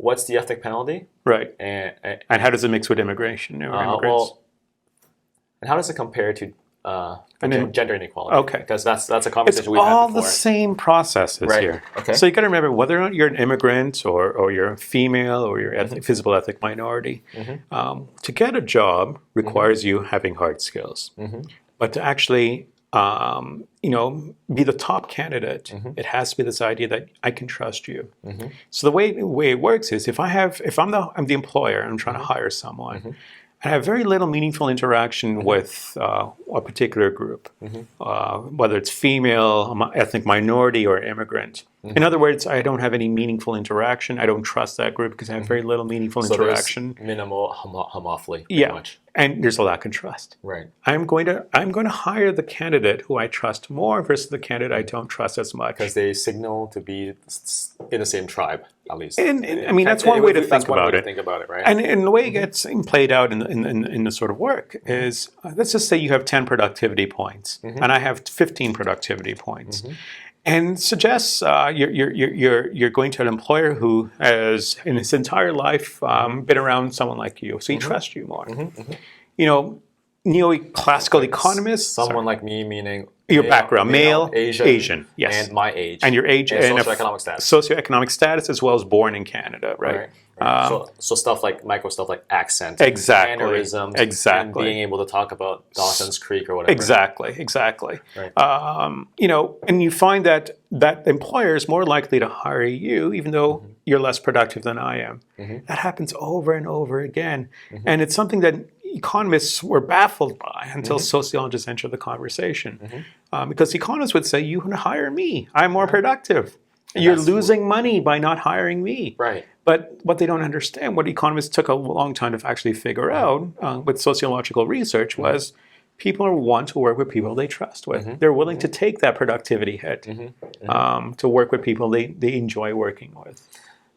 what's the ethnic penalty? Right. And how does it mix with immigration or immigrants? well, and how does it compare to gender inequality? Okay. Because that's a It's conversation we've had all before. the same processes Right. here. Okay. So you got to remember, whether or not you're an immigrant or you're a female or you're visible ethnic minority, to get a job requires you having hard skills. But to actually, be the top candidate, it has to be this idea that I can trust you. So the way it works is, if I'm the employer, I'm trying to hire someone. I have very little meaningful interaction with a particular group, whether it's female, ethnic minority, or immigrant. In other words, I don't have any meaningful interaction. I don't trust that group because I have very little meaningful interaction. There's minimal homophily. Much. And there's a lack of trust. Right. I'm going to hire the candidate who I trust more versus the candidate I don't trust as much. Because they signal to be in the same tribe, at least. And I mean, that's one way to think about it. Right? And the way it gets played out in the sort of work is, let's just say you have 10 productivity points, and I have 15 productivity points. And suggests you're going to an employer who has, in his entire life, been around someone like you, so he trusts you more. Neo-classical economists. Someone like me, meaning your background, male, Asian, yes, and my age, and your age, and socioeconomic status, socioeconomic status, as well as born in Canada, right? So stuff like micro stuff like accent, mannerisms, and being able to talk about Dawson's Creek or whatever. Exactly. Right. And you find that employer is more likely to hire you, even though you're less productive than I am. That happens over and over again, and it's something that economists were baffled by until sociologists entered the conversation. Because economists would say, you hire me, I'm more productive. And you're losing money by not hiring me. Right. But what they don't understand, what economists took a long time to actually figure out with sociological research, was people want to work with people they trust with. They're willing to take that productivity hit to work with people they enjoy working with.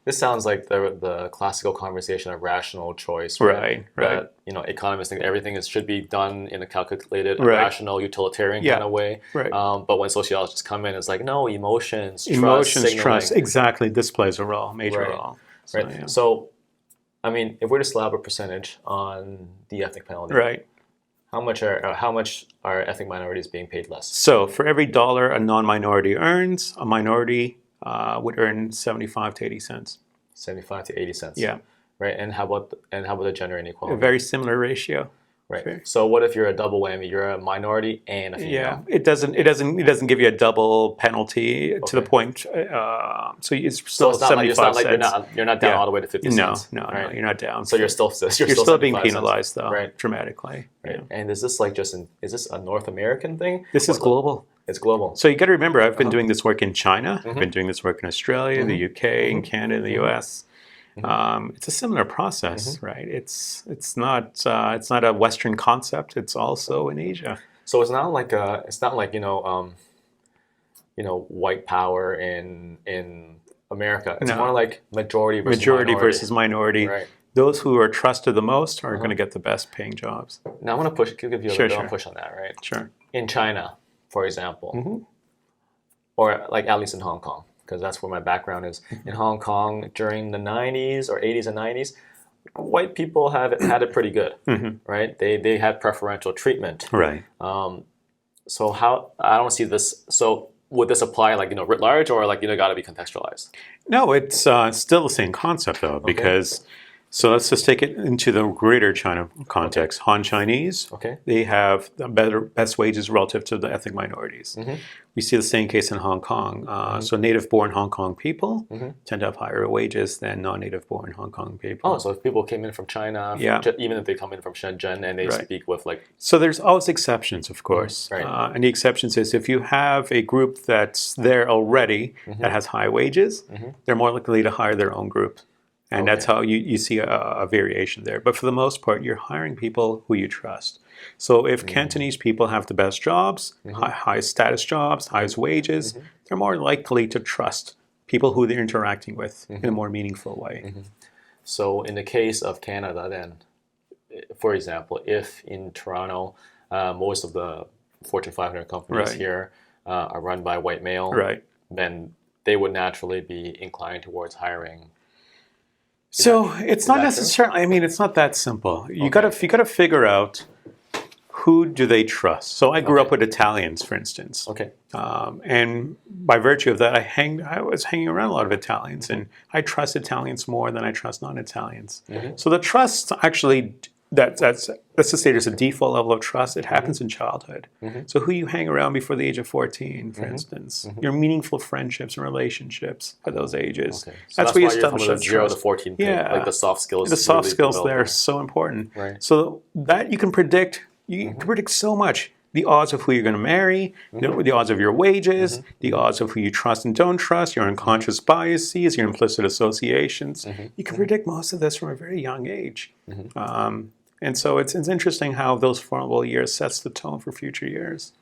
This sounds like the classical conversation of rational choice, right? That, economists think everything should be done in a calculated, rational, utilitarian kind of way. Right. But when sociologists come in, it's like, no, emotions, trust. Exactly. This plays a role, major role. So, right. Yeah. So, I mean, if we're to slap a percentage on the ethnic penalty, right? How much are ethnic minorities being paid less? So, for every dollar a non-minority earns, a minority would earn 75 to 80 cents. 75 to 80 cents. Yeah. Right. And how about the gender inequality? A very similar ratio. Right. Fair. So what if you're a double whammy? You're a minority and a female. Yeah. It doesn't give you a double penalty to the point. So it's still 75 cents. You're not down all the way to 50 cents. No, you're not down. So you're still being penalized though, dramatically. Right. Yeah. And is this is this a North American thing? This is global. It's global. So you got to remember, I've been doing this work in China. I've been doing this work in Australia, the UK, in Canada, the US. It's a similar process, right? It's not a Western concept. It's also in Asia. So it's not like white power in America. It's more like majority versus minority. Right. Those who are trusted the most are going to get the best paying jobs. Now I want to give you a little push on that, right? Sure. In China, for example, or like at least in Hong Kong, because that's where my background is. In Hong Kong, during the 90s or 80s and 90s, white people had it pretty good, right? They had preferential treatment. Right. So how, I don't see this, so would this apply writ large, or got to be contextualized? No, it's still the same concept though, because so let's just take it into the greater China context. Han Chinese, they have the best wages relative to the ethnic minorities. We see the same case in Hong Kong. So native-born Hong Kong people tend to have higher wages than non-native-born Hong Kong people. Oh, so if people came in from China, even if they come in from Shenzhen and they speak with So there's always exceptions, of course. And the exceptions is if you have a group that's there already that has high wages, they're more likely to hire their own group. And that's how you see a variation there. But for the most part, you're hiring people who you trust. So if Cantonese people have the best jobs, highest status jobs, highest wages, they're more likely to trust people who they're interacting with in a more meaningful way. So in the case of Canada then, for example, if in Toronto, most of the Fortune 500 companies here are run by white male, then they would naturally be inclined towards hiring So it's not that true? necessarily. I mean, it's not that simple. You gotta figure out who do they trust. So I grew up with Italians, for instance. Okay. And by virtue of that, I was hanging around a lot of Italians, and I trust Italians more than I trust non-Italians. So the trust actually, let's just say there's a default level of trust. It happens in childhood. So who you hang around before the age of 14, for instance, your meaningful friendships and relationships at those ages. Okay. So that's where you why you're establish from the that 0 to trust. 14 thing, Yeah. like the soft skills. The soft really skills develop there are so important. Right. So that you can predict. You can predict so much. The odds of who you're going to marry, the odds of your wages, the odds of who you trust and don't trust, your unconscious biases, your implicit associations. You can predict most of this from a very young age. And so it's interesting how those formative years sets the tone for future years.